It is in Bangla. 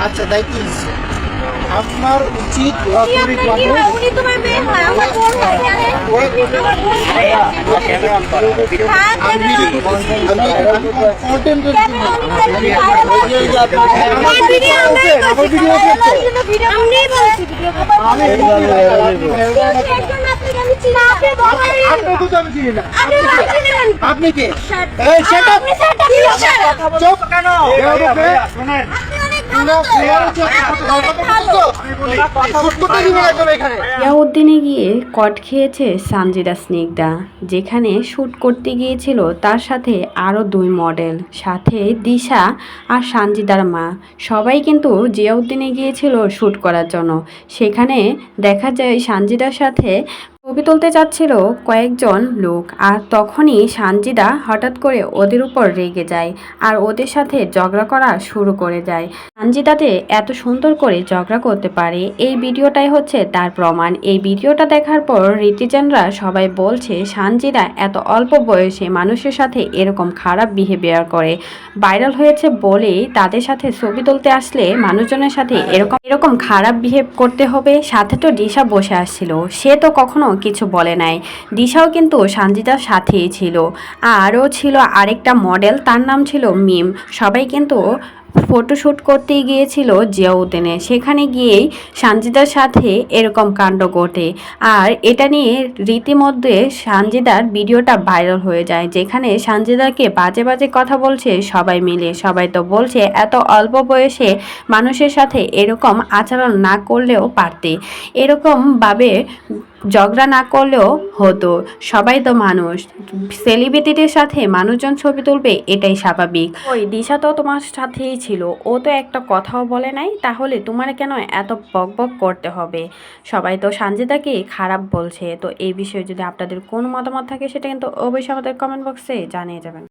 আচ্ছা দায়িত্ব নিচ্ছে আপনার উচিত আপনি কে জিয়াউদ্দিনে গিয়ে কট খেয়েছে সানজিদা স্নিগ্ধা, যেখানে শ্যুট করতে গিয়েছিল তার সাথে আরও 2 মডেল, সাথে দিশা আর সানজিদার মা। সবাই কিন্তু জিয়াউদ্দিনে গিয়েছিল শ্যুট করার জন্য। সেখানে দেখা যায় সানজিদার সাথে ছবি তুলতে যাচ্ছিল কয়েকজন লোক, আর তখনই সানজিদা হঠাৎ করে ওদের উপর রেগে যায় আর ওদের সাথে ঝগড়া করা শুরু করে যায়। সানজিদাতে এত সুন্দর করে ঝগড়া করতে পারে, এই ভিডিওটাই হচ্ছে তার প্রমাণ। এই ভিডিওটা দেখার পর রিটিজেনরা সবাই বলছে সানজিদা এত অল্প বয়সে মানুষের সাথে এরকম খারাপ বিহেভিয়ার করে। ভাইরাল হয়েছে বলেই তাদের সাথে ছবি তুলতে আসলে মানুষজনের সাথে এরকম খারাপ বিহেভ করতে হবে। সাথে তো দিশা বসে আসছিল, সে তো কখনো কিছু বলে নাই। দিশাও কিন্তু সানজিদার সাথেই ছিল, আরও ছিল আরেকটা মডেল, তার নাম ছিল মিম। সবাই কিন্তু ফটোশ্যুট করতে গিয়েছিল জিয়াউদ্দিনে, সেখানে গিয়েই সানজিদার সাথে এরকম কাণ্ড ঘটে। আর এটা নিয়ে রীতিমধ্যে সানজিদার ভিডিওটা ভাইরাল হয়ে যায়, যেখানে সানজিদাকে বাজে বাজে কথা বলছে সবাই মিলে। সবাই তো বলছে এত অল্প বয়সে মানুষের সাথে এরকম আচরণ না করলেও পারতে, এরকমভাবে ঝগড়া না করলেও হতো। সবাই তো মানুষ, সেলিব্রিটিদের সাথে মানুষজন ছবি তুলবে, এটাই স্বাভাবিক। ওই দিশা তো তোমার সাথেই ছিল, ও তো একটা কথাও বলে নাই, তাহলে তোমার কেন এত বক বক করতে হবে? সবাই তো সানজিদাকে খারাপ বলছে। তো এই বিষয়ে যদি আপনাদের কোনো মতামত থাকে সেটা কিন্তু অবশ্যই আমাদের কমেন্ট বক্সে জানিয়ে যাবেন।